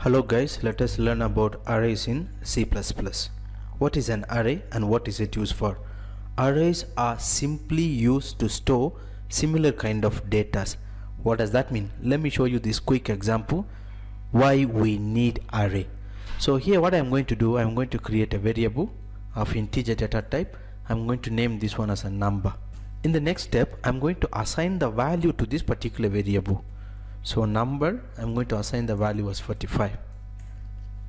Hello guys, let us learn about arrays in C++. What is an array and what is it used for? Arrays are simply used to store similar kind of data. What does that mean? Let me show you this quick example why we need array. So here what I am going to do, I am going to create a variable of integer data type. I am going to name this one as a number. In the next step, I am going to assign the value to this particular variable. So number, I am going to assign the value as 45.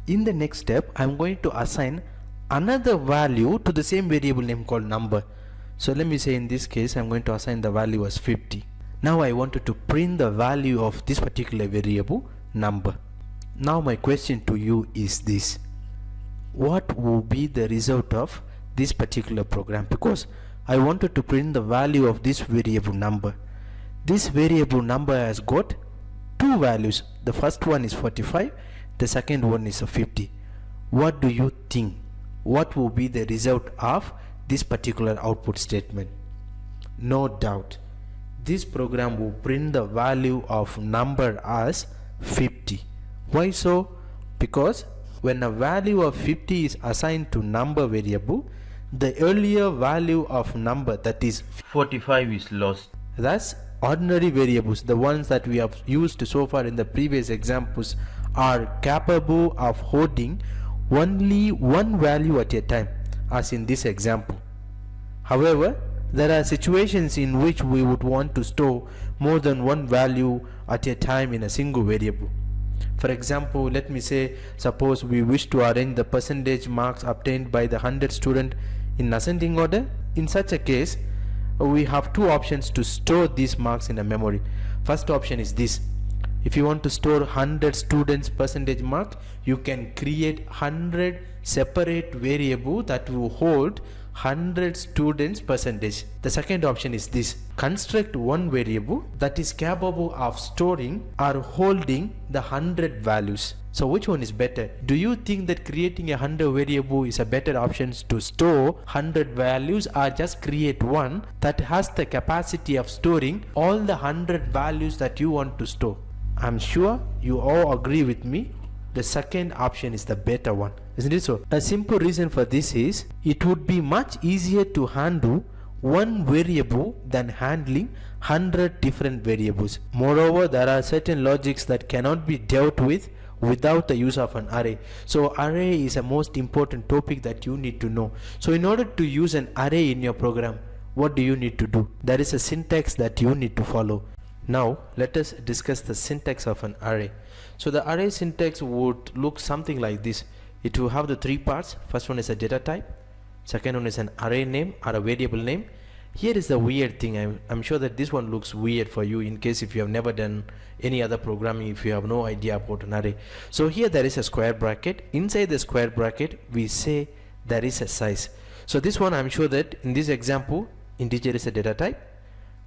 In the next step, I am going to assign another value to the same variable name called number. So let me say in this case, I am going to assign the value as 50. Now I wanted to print the value of this particular variable number. Now my question to you is this: what will be the result of this particular program? Because I wanted to print the value of this variable number. This variable number has got two values. The first one is 45, the second one is a 50. What do you think? What will be the result of this particular output statement? No doubt, this program will print the value of number as 50. Why so? Because when a value of 50 is assigned to number variable, the earlier value of number, that is 45, is lost. Thus ordinary variables, the ones that we have used so far in the previous examples, are capable of holding only one value at a time, as in this example. However, there are situations in which we would want to store more than one value at a time in a single variable. For example, let me say, suppose we wish to arrange the percentage marks obtained by the 100 student in ascending order. In such a case, we have two options to store these marks in a memory. First option is this: if you want to store 100 students percentage mark, you can create 100 separate variable that will hold 100 students percentage. The second option is this: construct one variable that is capable of storing or holding the 100 values. So which one is better? Do you think that creating a 100 variable is a better option to store 100 values, or just create one that has the capacity of storing all the 100 values that you want to store? I'm sure you all agree with me. The second option is the better one, isn't it so? A simple reason for this is it would be much easier to handle one variable than handling 100 different variables. Moreover, there are certain logics that cannot be dealt with without the use of an array. So array is a most important topic that you need to know. So in order to use an array in your program, what do you need to do? There is a syntax that you need to follow. Now let us discuss the syntax of an array. So the array syntax would look something like this. It will have the three parts. First one is a data type, second one is an array name or a variable name. Here is the weird thing. I'm sure that this one looks weird for you in case if you have never done any other programming, if you have no idea about an array. So here there is a square bracket. Inside the square bracket we say there is a size. So this one, I'm sure that in this example, integer is a data type,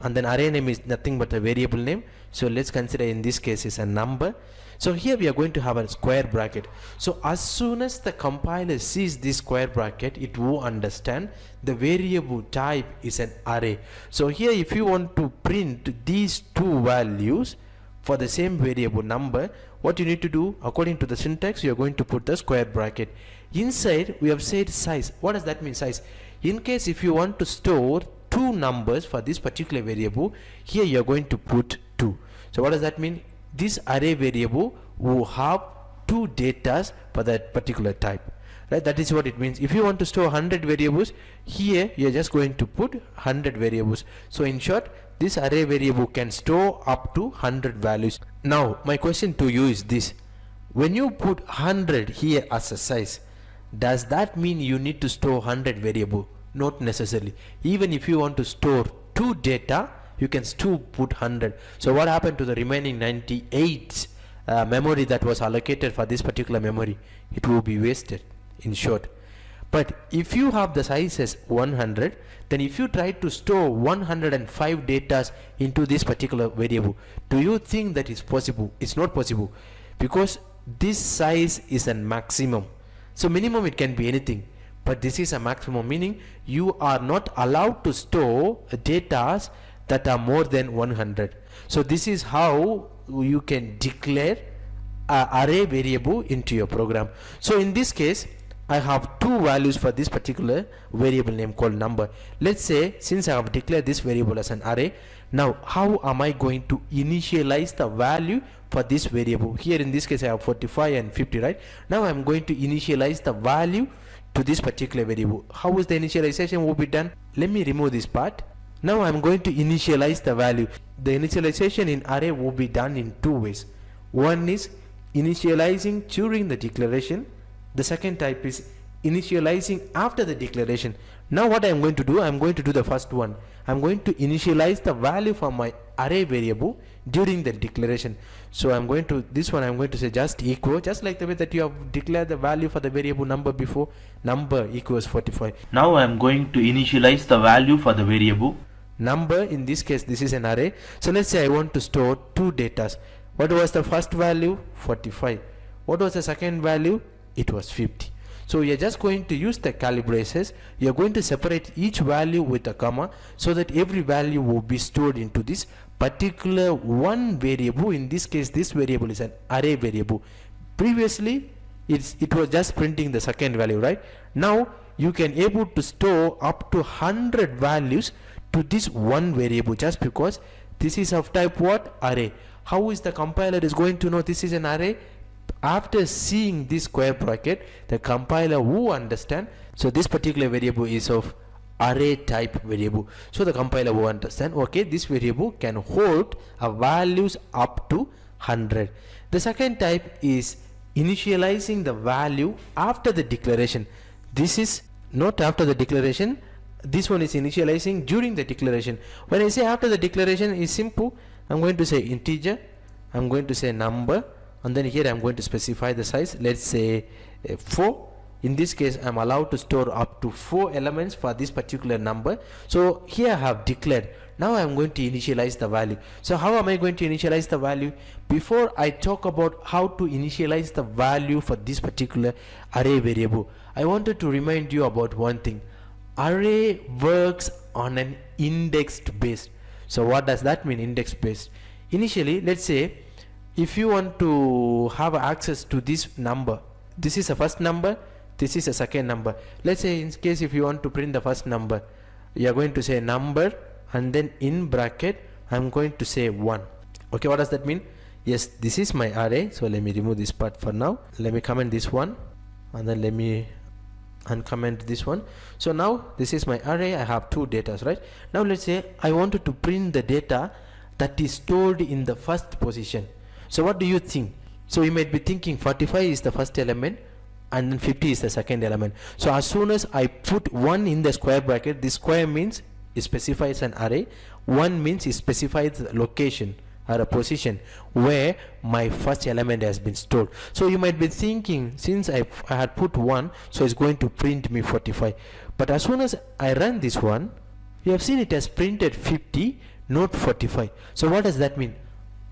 and then array name is nothing but a variable name. So let's consider in this case is a number. So here we are going to have a square bracket. So as soon as the compiler sees this square bracket, it will understand the variable type is an array. So here if you want to print these two values for the same variable number, what you need to do, according to the syntax, you are going to put the square bracket. Inside we have said size. What does that mean, size? In case if you want to store two numbers for this particular variable, here you are going to put 2. So what does that mean? This array variable will have two datas for that particular type, right? That is what it means. If you want to store 100 variables, here you are just going to put 100 variables. So in short, this array variable can store up to 100 values. Now my question to you is this: when you put 100 here as a size, does that mean you need to store 100 variable? Not necessarily. Even if you want to store two data, you can still put 100. So what happened to the remaining 98 memory that was allocated for this particular memory? It will be wasted, in short. But if you have the size as 100, then if you try to store 105 data into this particular variable, do you think that is possible? It's not possible, because this size is a maximum. So minimum it can be anything, but this is a maximum, meaning you are not allowed to store data that are more than 100. So this is how you can declare array variable into your program. So in this case I have two values for this particular variable name called number. Let's say since I have declared this variable as an array, now how am I going to initialize the value for this variable? Here in this case I have 45 and 50, right? Now I'm going to initialize the value to this particular variable. How is the initialization will be done? Let me remove this part. Now I'm going to initialize the value. The initialization in array will be done in two ways. One is initializing during the declaration. The second type is initializing after the declaration. Now what I'm going to do, I'm going to do the first one. I'm going to initialize the value for my array variable during the declaration. So I'm going to, this one I'm going to say just equal, just like the way that you have declared the value for the variable number before, number equals 45. Now I'm going to initialize the value for the variable number. In this case this is an array. So let's say I want to store two datas. What was the first value? 45. What was the second value? It was 50. So you're just going to use the curly braces. You're going to separate each value with a comma so that every value will be stored into this particular one variable. In this case this variable is an array variable. Previously it was just printing the second value, right? Now you can able to store up to 100 values to this one variable, just because this is of type what? Array. How is the compiler is going to know this is an array? After seeing this square bracket, the compiler will understand. So this particular variable is of array type variable. So the compiler will understand, okay, this variable can hold a values up to 100. The second type is initializing the value after the declaration. This is not after the declaration. This one is initializing during the declaration. When I say after the declaration, is simple. I'm going to say integer, I'm going to say number, and then here I'm going to specify the size. Let's say 4. In this case I'm allowed to store up to 4 elements for this particular number. So here I have declared. Now I'm going to initialize the value. So how am I going to initialize the value? Before I talk about how to initialize the value for this particular array variable, I wanted to remind you about one thing. Array works on an indexed based. So what does that mean, index based? Initially, let's say if you want to have access to this number, this is a first number, this is a second number. Let's say in case if you want to print the first number, you are going to say number, and then in bracket I'm going to say 1. Okay, what does that mean? Yes, this is my array. So let me remove this part for now. Let me comment this one, and then let me uncomment this one. So now this is my array. I have two data, right? Now let's say I wanted to print the data that is stored in the first position. So what do you think? So you might be thinking 45 is the first element and then 50 is the second element. So as soon as I put 1 in the square bracket, this square means it specifies an array, 1 means it specifies the location or a position where my first element has been stored. So you might be thinking, since I had put 1, so it's going to print me 45. But as soon as I run this one, you have seen it has printed 50, not 45. So what does that mean?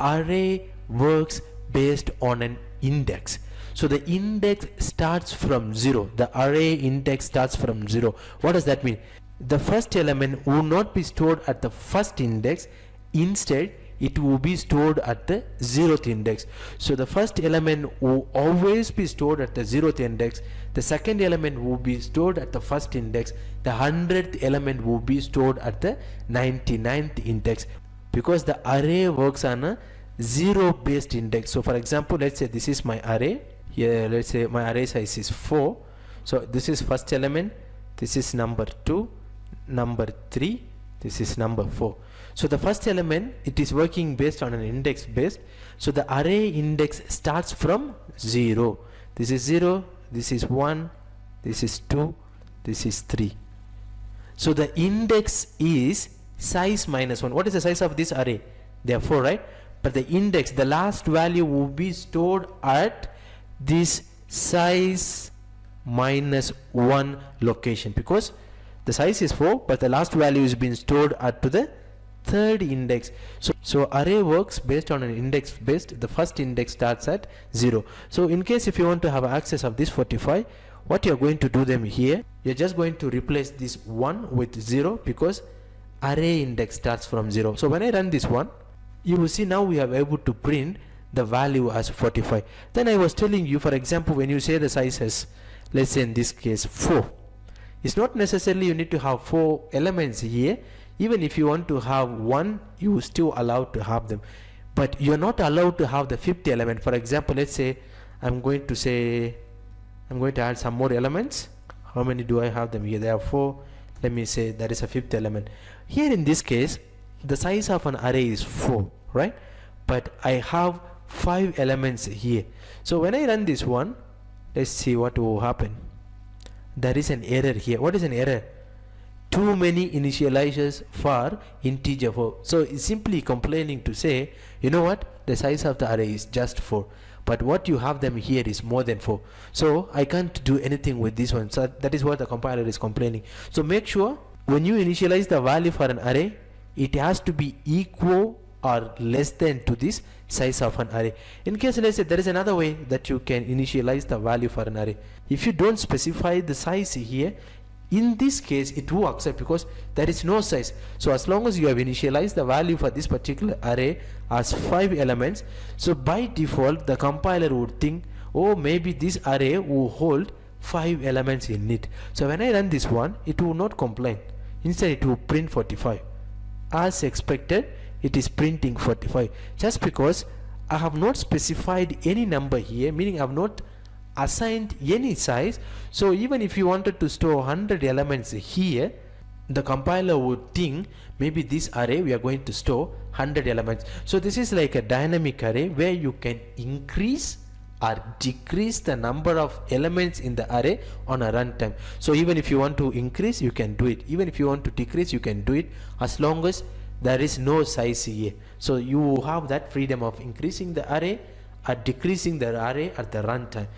Array works based on an index. So the index starts from 0. The array index starts from 0. What does that mean? The first element will not be stored at the first index. Instead, it will be stored at the 0th index. So the first element will always be stored at the 0th index. The second element will be stored at the first index. The 100th element will be stored at the 99th index, because the array works on a 0 based index. So for example, let's say this is my array. Here let's say my array size is 4. So this is first element, this is number 2, number 3, this is number 4. So the first element, it is working based on an index based. So the array index starts from 0. This is 0, this is 1, this is 2, this is 3. So the index is size minus 1. What is the size of this array? There are 4, right? But the index, the last value will be stored at this size minus 1 location, because the size is 4 but the last value is being stored at to the third index. So array works based on an index based. The first index starts at 0. So in case if you want to have access of this 45, what you're going to do them here, you're just going to replace this 1 with 0, because array index starts from 0. So when I run this one, you will see now we are able to print the value as 45. Then I was telling you, for example, when you say the size as, let's say in this case 4, it's not necessarily you need to have 4 elements here. Even if you want to have 1, you still allowed to have them, but you're not allowed to have the 5th element. For example, let's say I'm going to add some more elements. How many do I have them here? There are 4. Let me say that is a 5th element. Here in this case, the size of an array is 4, right? But I have 5 elements here. So when I run this one, let's see what will happen. There is an error here. What is an error? Too many initializers for integer 4. So it's simply complaining to say, you know what, the size of the array is just 4, but what you have them here is more than 4, so I can't do anything with this one. So that is what the compiler is complaining. So make sure when you initialize the value for an array, it has to be equal or less than to this size of an array. In case, let's say, there is another way that you can initialize the value for an array. If you don't specify the size here, in this case it will accept because there is no size. So as long as you have initialized the value for this particular array as 5 elements, so by default the compiler would think, oh, maybe this array will hold 5 elements in it. So when I run this one, it will not complain. Instead it will print 45. As expected, it is printing 45 just because I have not specified any number here, meaning I have not assigned any size. So even if you wanted to store 100 elements here, the compiler would think maybe this array we are going to store 100 elements. So this is like a dynamic array where you can increase or decrease the number of elements in the array on a runtime. So even if you want to increase, you can do it. Even if you want to decrease, you can do it, as long as there is no size here. So you have that freedom of increasing the array or decreasing the array at the runtime.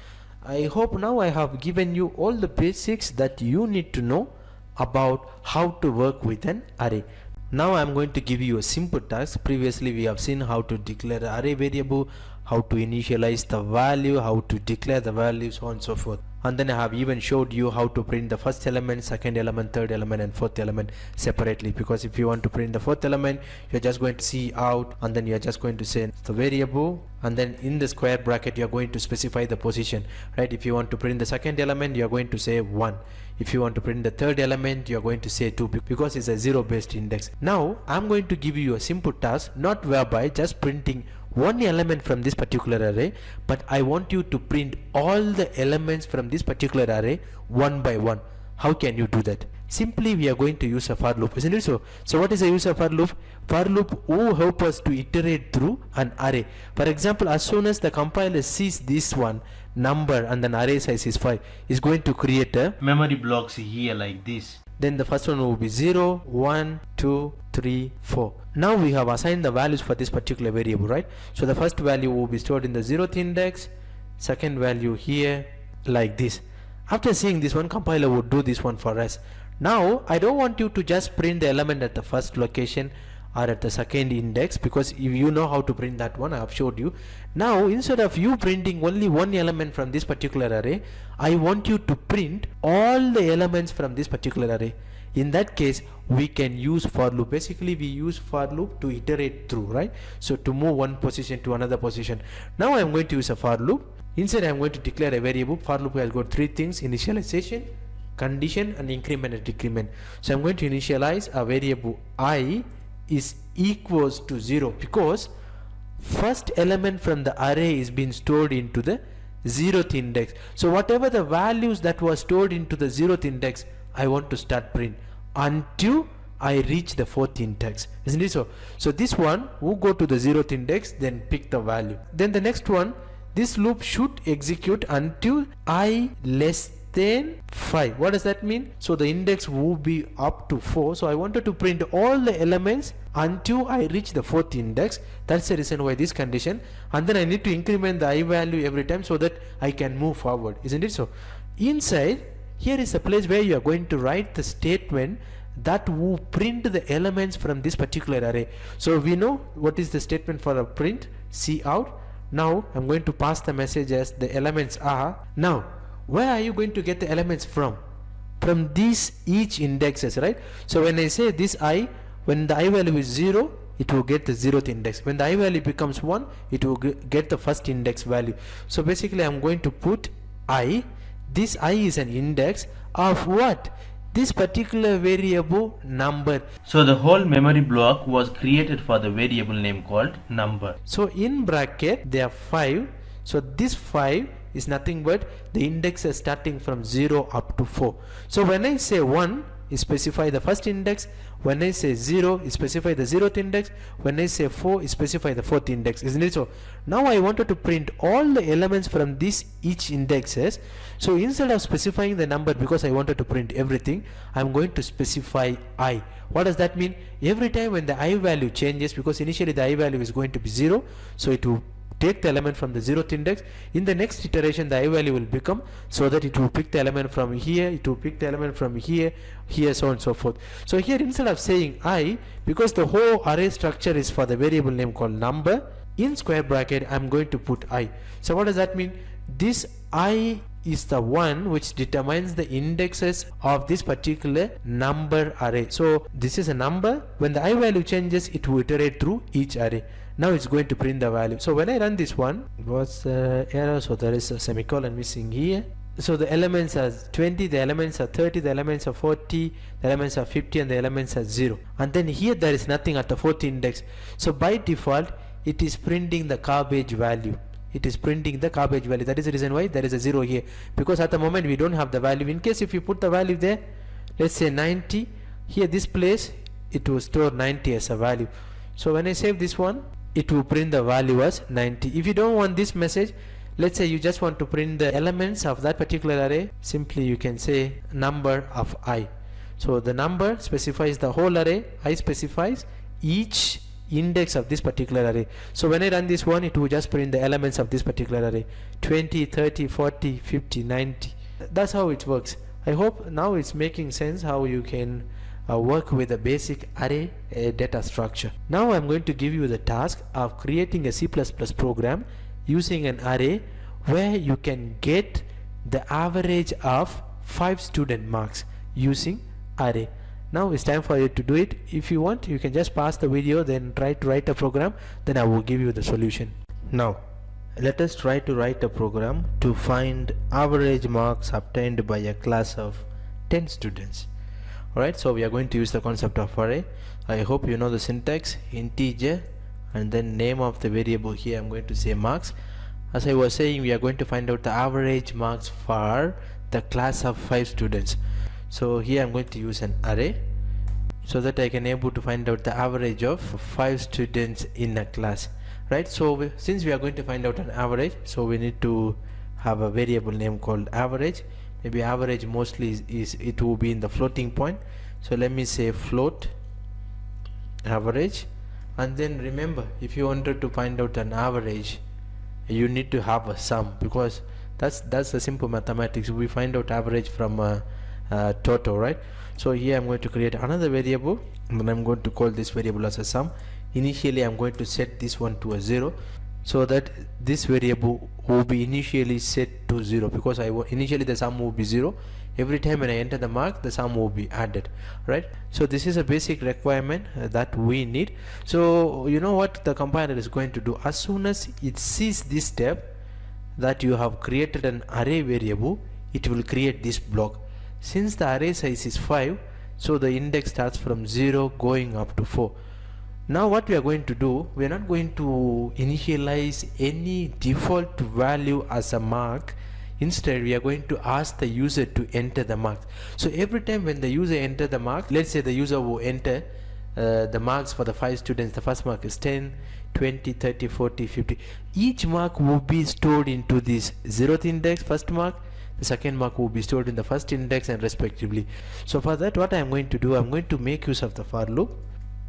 I hope now I have given you all the basics that you need to know about how to work with an array. Now I am going to give you a simple task. Previously we have seen how to declare an array variable, how to initialize the value, how to declare the value, so on and so forth. And then I have even showed you how to print the first element, second element, third element and fourth element separately, because if you want to print the fourth element, you're just going to see out and then you're just going to say the variable, and then in the square bracket you're going to specify the position, right? If you want to print the second element, you're going to say 1. If you want to print the third element, you're going to say 2, because it's a 0 based index. Now I'm going to give you a simple task, not whereby just printing one element from this particular array, but I want you to print all the elements from this particular array one by one. How can you do that? Simply we are going to use a for loop, isn't it so? So what is the use of for loop? For loop will help us to iterate through an array. For example, as soon as the compiler sees this one number and then array size is 5, is going to create a memory blocks here like this. Then the first one will be 0, 1, 2, 3, 4. Now we have assigned the values for this particular variable, right? So the first value will be stored in the 0th index, second value here like this. After seeing this one, compiler would do this one for us. Now I don't want you to just print the element at the first location or at the second index, because if you know how to print that one, I have showed you. Now instead of you printing only one element from this particular array, I want you to print all the elements from this particular array. In that case we can use for loop. Basically we use for loop to iterate through, right? So to move one position to another position. Now I am going to use a for loop. Inside I am going to declare a variable. For loop has got 3 things: initialization, condition and increment and decrement. So I am going to initialize a variable I is equals to 0, because first element from the array is being stored into the 0th index. So whatever the values that was stored into the 0th index, I want to start print until I reach the 4th index, isn't it so? So this one will go to the 0th index, then pick the value. Then the next one, this loop should execute until I less than 5. What does that mean? So the index will be up to 4. So I wanted to print all the elements until I reach the 4th index. That's the reason why this condition. And then I need to increment the I value every time so that I can move forward, isn't it so? Inside here is a place where you are going to write the statement that will print the elements from this particular array. So we know what is the statement for a print, cout. Now I'm going to pass the message as the elements are. Now where are you going to get the elements from? From these each indexes, right? So when I say this I, when the I value is 0, it will get the 0th index. When the I value becomes 1, it will get the first index value. So basically I'm going to put I. This I is an index of what? This particular variable number. So the whole memory block was created for the variable name called number. So in bracket there are 5. So this 5 is nothing but the indexes starting from 0 up to 4. So when I say 1, you specify the first index. When I say 0, you specify the 0th index. When I say 4, you specify the 4th index, isn't it so? Now I wanted to print all the elements from this each indexes. So instead of specifying the number, because I wanted to print everything, I'm going to specify I. What does that mean? Every time when the I value changes, because initially the I value is going to be 0, so it will take the element from the 0th index. In the next iteration the I value will become, so that it will pick the element from here, it will pick the element from here, so on and so forth. So here instead of saying I, because the whole array structure is for the variable name called number, in square bracket I'm going to put I. So what does that mean? This I is the one which determines the indexes of this particular number array. So this is a number. When the I value changes, it will iterate through each array. Now it's going to print the value. So when I run this one, what's the error? So there is a semicolon missing here. So the elements are 20, the elements are 30, the elements are 40, the elements are 50, and the elements are 0. And then here there is nothing at the 4th index. So by default it is printing the garbage value. It is printing the garbage value. That is the reason why there is a 0 here, because at the moment we don't have the value. In case if you put the value there, let's say 90, here this place it will store 90 as a value. So when I save this one, it will print the value as 90. If you don't want this message, let's say you just want to print the elements of that particular array, simply you can say number of I. So the number specifies the whole array, I specifies each index of this particular array. So when I run this one, it will just print the elements of this particular array, 20, 30, 40, 50, 90. That's how it works. I hope now it's making sense how you can work with a basic array data structure. Now I'm going to give you the task of creating a C++ program using an array where you can get the average of 5 student marks using array. Now it's time for you to do it. If you want, you can just pause the video, then try to write a program, then I will give you the solution. Now let us try to write a program to find average marks obtained by a class of 10 students. Alright, so we are going to use the concept of array. I hope you know the syntax: integer and then name of the variable. Here I'm going to say marks. As I was saying, we are going to find out the average marks for the class of 5 students. So here I'm going to use an array so that I can able to find out the average of 5 students in a class, right? So since we are going to find out an average, so we need to have a variable name called average. Maybe average mostly is it will be in the floating point. So let me say float average, and then remember, if you wanted to find out an average, you need to have a sum, because that's a simple mathematics. We find out average from total, right? So here I'm going to create another variable, and then I'm going to call this variable as a sum. Initially I'm going to set this one to a 0, so that this variable will be initially set to 0, because initially the sum will be 0. Every time when I enter the mark, the sum will be added, right? So this is a basic requirement that we need. So you know what the compiler is going to do? As soon as it sees this step, that you have created an array variable, it will create this block. Since the array size is 5, so the index starts from 0 going up to 4. Now what we are going to do, we are not going to initialize any default value as a mark. Instead we are going to ask the user to enter the mark. So every time when the user enter the mark, let's say the user will enter the marks for the 5 students. The first mark is 10, 20, 30, 40, 50. Each mark will be stored into this 0th index, first mark. The second mark will be stored in the first index, and respectively. So for that, what I am going to do, I am going to make use of the for loop,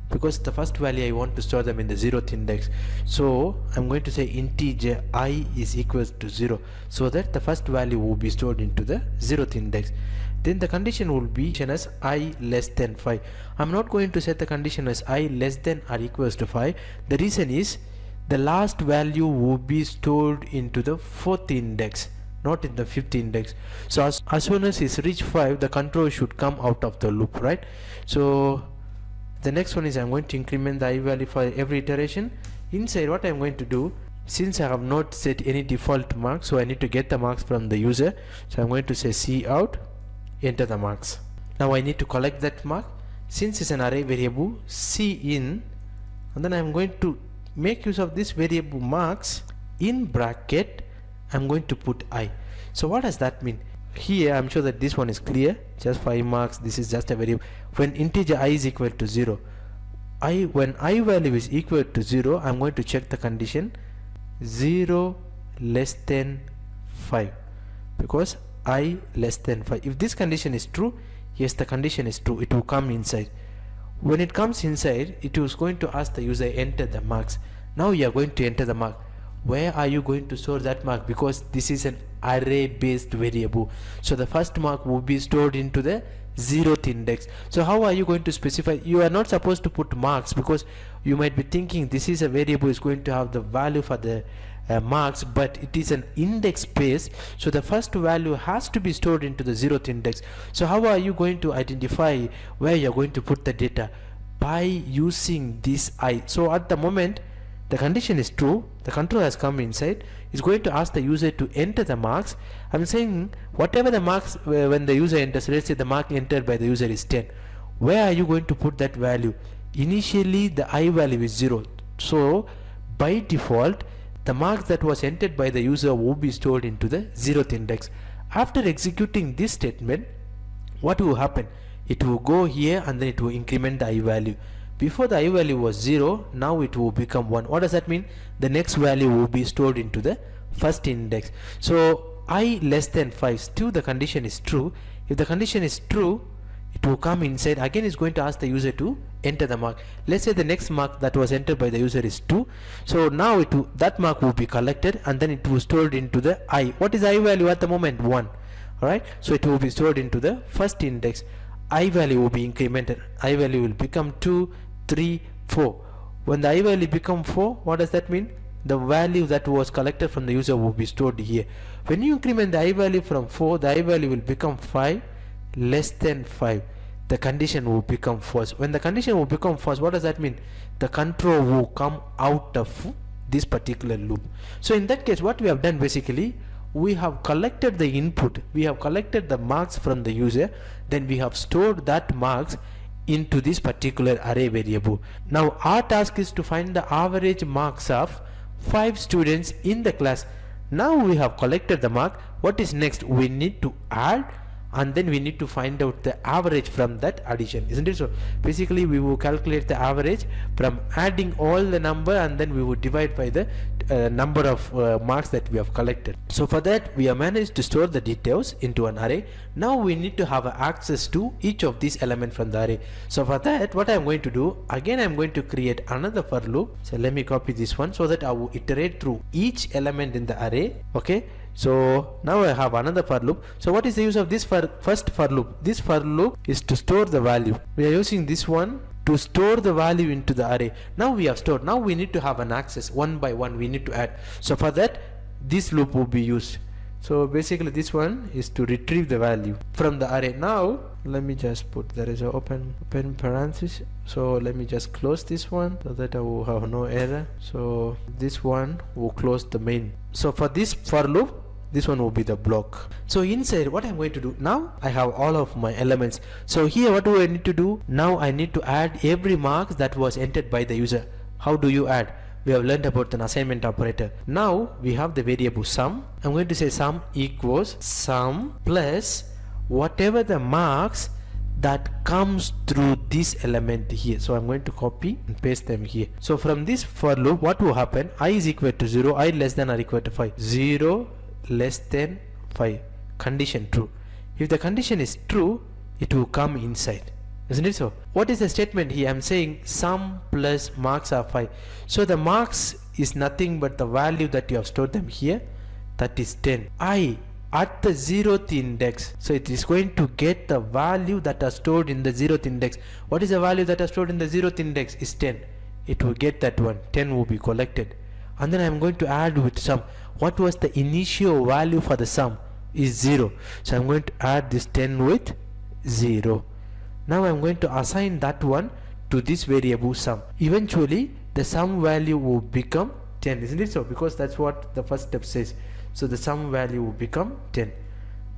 because the first value I want to store them in the 0th index. So I'm going to say integer I is equals to 0, so that the first value will be stored into the 0th index. Then the condition will be as I less than 5. I'm not going to set the condition as I less than or equals to 5. The reason is the last value will be stored into the 4th index, not in the 5th index. So as soon as it's reached 5, the control should come out of the loop, right? So The next one is I'm going to increment the I value for every iteration. Inside, what I'm going to do, since I have not set any default marks, so I need to get the marks from the user. So I'm going to say C out, enter the marks. Now I need to collect that mark. Since it's an array variable, C in, and then I'm going to make use of this variable marks. In bracket, I'm going to put I. So what does that mean? Here I'm sure that this one is clear, just 5 marks. This is just a variable. When integer I is equal to 0, when I value is equal to 0, I'm going to check the condition 0 less than 5, because I less than 5. If this condition is true, yes, the condition is true, it will come inside. When it comes inside, it is going to ask the user enter the marks. Now you are going to enter the mark. Where are you going to store that mark? Because this is an array based variable, so the first mark will be stored into the 0th index. So how are you going to specify? You are not supposed to put marks, because you might be thinking this is a variable is going to have the value for the marks, but it is an index space, so the first value has to be stored into the 0th index. So how are you going to identify where you are going to put the data? By using this I. So at the moment the condition is true, the control has come inside, is going to ask the user to enter the marks. I'm saying whatever the marks when the user enters, let's say the mark entered by the user is 10, where are you going to put that value? Initially the I value is 0, so by default the marks that was entered by the user will be stored into the 0th index. After executing this statement, what will happen? It will go here and then it will increment the I value. Before the I value was 0, now it will become 1. What does that mean? The next value will be stored into the first index. So I less than 5, still the condition is true. If the condition is true, it will come inside. Again, it's going to ask the user to enter the mark. Let's say the next mark that was entered by the user is 2. So now that mark will be collected and then it will stored into the I. What is I value at the moment? 1. Alright, so it will be stored into the first index. I value will be incremented. I value will become 2, 3, 4. When the I value become 4, what does that mean? The value that was collected from the user will be stored here. When you increment the I value from 4, the I value will become 5, less than 5. The condition will become false. When the condition will become false, what does that mean? The control will come out of this particular loop. So in that case, what we have done basically, we have collected the input, we have collected the marks from the user, then we have stored that marks into this particular array variable. Now our task is to find the average marks of 5 students in the class. Now we have collected the mark. What is next? We need to add, and then we need to find out the average from that addition, isn't it? So basically we will calculate the average from adding all the number, and then we will divide by the number of marks that we have collected. So for that we have managed to store the details into an array. Now we need to have access to each of these elements from the array. So for that, what I am going to do, again I am going to create another for loop. So let me copy this one so that I will iterate through each element in the array. Okay, so now I have another for loop. So what is the use of this first for loop? This for loop is to store the value. We are using this one to store the value into the array. Now we have stored. Now we need to have an access one by one. We need to add. So for that, this loop will be used. So basically this one is to retrieve the value from the array. Now let me just put, there is an open parenthesis, so let me just close this one so that I will have no error. So this one will close the main. So for this for loop, this one will be the block. So inside, what I'm going to do now, I have all of my elements. So here what do I need to do? Now I need to add every mark that was entered by the user. How do you add? We have learned about an assignment operator. Now we have the variable sum. I'm going to say sum equals sum plus whatever the marks that comes through this element here. So I'm going to copy and paste them here. So from this for loop, what will happen? I is equal to 0, I less than or equal to 5. 0 less than 5, condition true. If the condition is true, it will come inside, isn't it? So what is the statement here? I'm saying sum plus marks are 5. So the marks is nothing but the value that you have stored them here, that is 10. I at the 0th index, so it is going to get the value that are stored in the 0th index. What is the value that are stored in the 0th index? Is 10. It will get that one. 10 will be collected, and then I'm going to add with sum. What was the initial value for the sum? Is 0. So I'm going to add this 10 with 0. Now I'm going to assign that one to this variable sum. Eventually the sum value will become 10, isn't it so? Because that's what the first step says. So the sum value will become 10.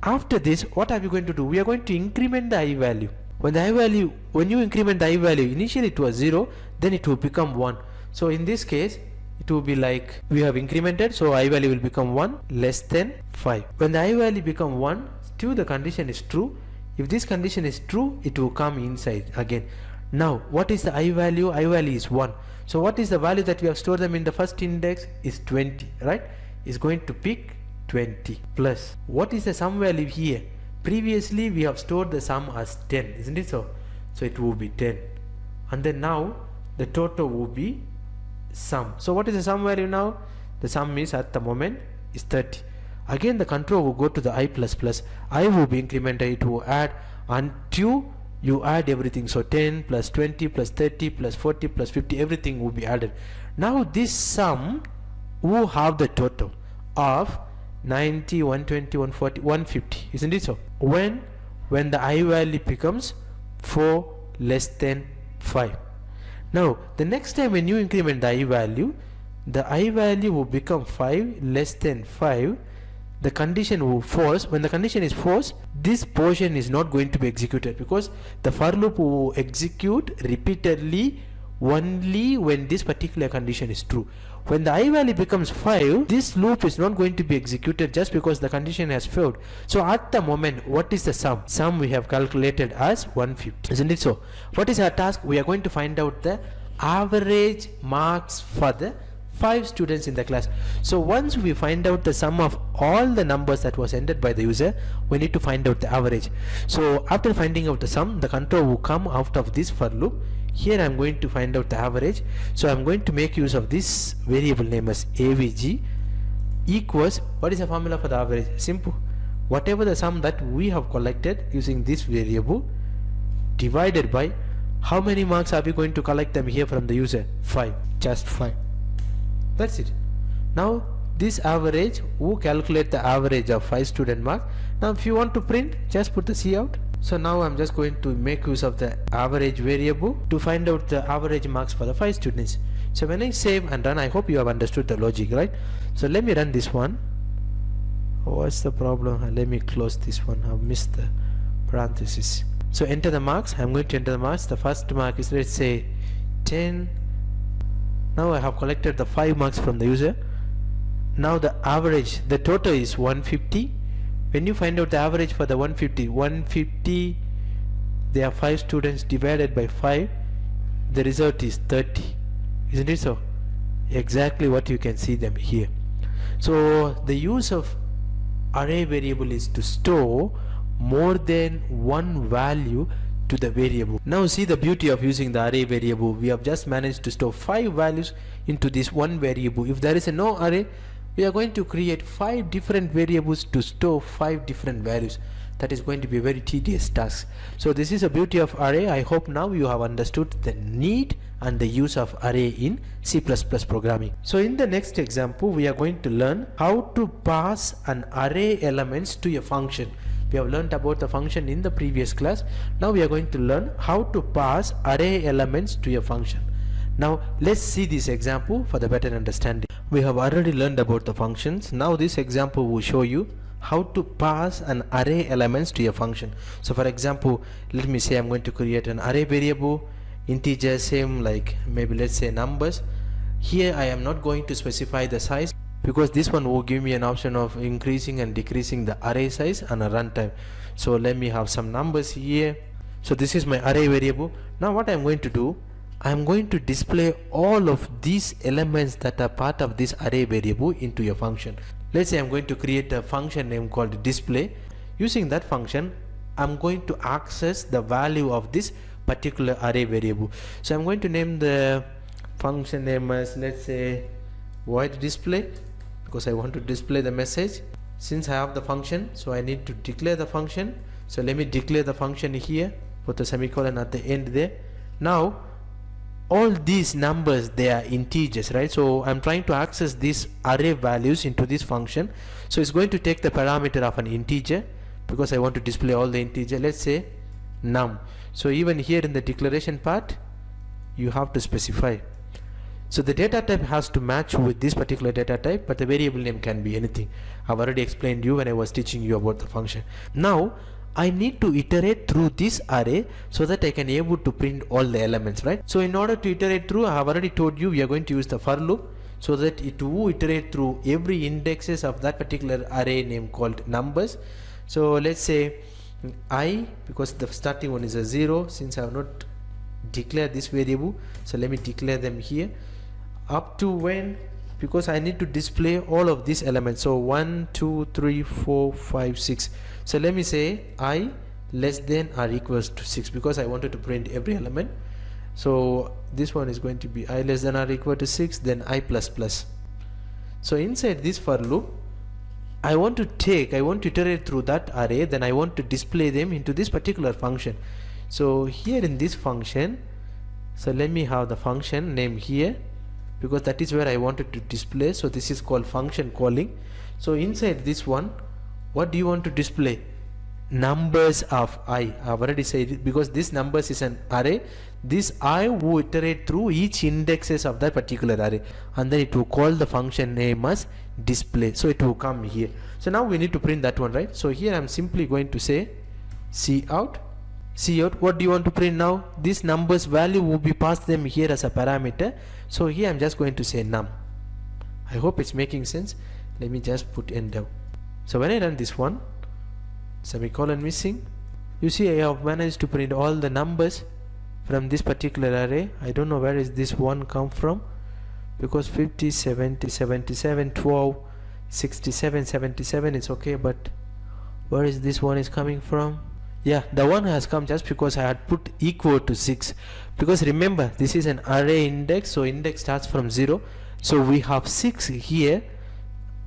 After this, what are we going to do? We are going to increment the I value. When you increment the I value, initially it was 0, then it will become 1. So in this case it will be like we have incremented, so I value will become 1 less than 5. When the I value become 1, still the condition is true. If this condition is true, it will come inside again. Now what is the I value? I value is 1. So what is the value that we have stored them in the first index is 20, right? Is going to pick 20 plus what is the sum value here? Previously we have stored the sum as 10, isn't it so? So it will be 10, and then now the total will be sum. So what is the sum value now? The sum is at the moment is 30. Again the control will go to the I plus plus. I will be incremented, it will add until you add everything. So 10 plus 20 plus 30 plus 40 plus 50, everything will be added. Now this sum will have the total of 90, 120, 140, 150, isn't it so? When the I value becomes 4 less than 5. Now the next time when you increment the I value will become 5 less than 5. The condition will false. When the condition is false, this portion is not going to be executed, because the for loop will execute repeatedly only when this particular condition is true. When the I value becomes 5, this loop is not going to be executed just because the condition has failed. So at the moment, what is the sum? Sum we have calculated as 150, isn't it so? What is our task? We are going to find out the average marks for the 5 students in the class. So once we find out the sum of all the numbers that was entered by the user, we need to find out the average. So after finding out the sum, the control will come out of this for loop. Here I am going to find out the average. So I am going to make use of this variable name as avg equals, what is the formula for the average? Simple. Whatever the sum that we have collected using this variable divided by how many marks are we going to collect them here from the user? 5. Just 5. That's it. Now this average will calculate the average of 5 student marks. Now if you want to print, just put the C out. So now I'm just going to make use of the average variable to find out the average marks for the 5 students. So when I save and run, I hope you have understood the logic, right? So let me run this one. What's the problem? Let me close this one. I've missed the parenthesis. So enter the marks. I'm going to enter the marks. The first mark is, let's say, 10. Now I have collected the 5 marks from the user. Now the average, the total is 150. When you find out the average for the 150, there are 5 students divided by 5. The result is 30. Isn't it so? Exactly what you can see them here. So the use of array variable is to store more than one value to the variable. Now see the beauty of using the array variable. We have just managed to store 5 values into this one variable. If there is no array, we are going to create 5 different variables to store 5 different values. That is going to be a very tedious task. So this is the beauty of array. I hope now you have understood the need and the use of array in C++ programming. So in the next example, we are going to learn how to pass an array elements to a function. We have learned about the function in the previous class. Now we are going to learn how to pass array elements to a function. Now let's see this example for the better understanding. We have already learned about the functions. Now this example will show you how to pass an array elements to a function. So for example, let me say I'm going to create an array variable, integer, same like maybe let's say numbers. Here I am not going to specify the size, because this one will give me an option of increasing and decreasing the array size and a runtime. So let me have some numbers here. So this is my array variable. Now what I'm going to do, I'm going to display all of these elements that are part of this array variable into a function. Let's say I'm going to create a function name called display. Using that function, I'm going to access the value of this particular array variable. So I'm going to name the function name as, let's say, void display, because I want to display the message. Since I have the function, so I need to declare the function. So let me declare the function here, put a semicolon at the end there. Now all these numbers, they are integers, right? So I'm trying to access these array values into this function. So it's going to take the parameter of an integer, because I want to display all the integer. Let's say num. So even here in the declaration part, you have to specify. So the data type has to match with this particular data type, but the variable name can be anything. I've already explained you when I was teaching you about the function. Now I need to iterate through this array so that I can able to print all the elements, right? So in order to iterate through, I have already told you we are going to use the for loop so that it will iterate through every indexes of that particular array name called numbers. So let's say I, because the starting one is a 0, since I have not declared this variable, so let me declare them here up to when, because I need to display all of these elements. So 1 2 3 4 5 6. So let me say I less than or equals to 6 because I wanted to print every element. So this one is going to be I less than or equal to 6, then I plus plus. So inside this for loop, I want to iterate through that array, then I want to display them into this particular function. So here in this function, so let me have the function name here, because that is where I wanted to display. So this is called function calling. So inside this one, what do you want to display? Numbers of I. I've already said it, because this numbers is an array. This I will iterate through each indexes of that particular array, and then it will call the function name as display. So it will come here. So now we need to print that one, right? So here I'm simply going to say cout. What do you want to print now? This numbers value will be passed them here as a parameter. So here I'm just going to say num. I hope it's making sense. Let me just put enter. So when I run this one, semicolon missing, you see I have managed to print all the numbers from this particular array. I don't know where is this one come from, because 50 70 77 12 67 77 is okay, but where is this one is coming from? Yeah, the one has come just because I had put equal to 6, because remember this is an array index, so index starts from 0. So we have 6 here,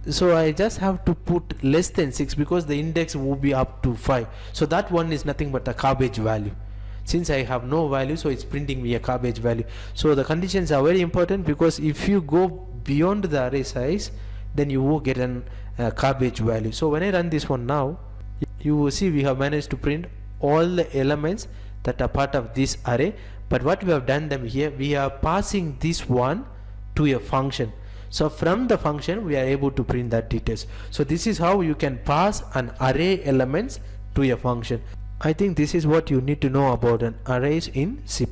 so I just have to put less than 6 because the index will be up to 5. So that one is nothing but a garbage value. Since I have no value, so it's printing me a garbage value. So the conditions are very important, because if you go beyond the array size, then you will get an garbage value. So when I run this one now, you will see we have managed to print all the elements that are part of this array. But what we have done them here, we are passing this one to a function. So from the function we are able to print that details. So this is how you can pass an array elements to a function. I think this is what you need to know about an arrays in C++.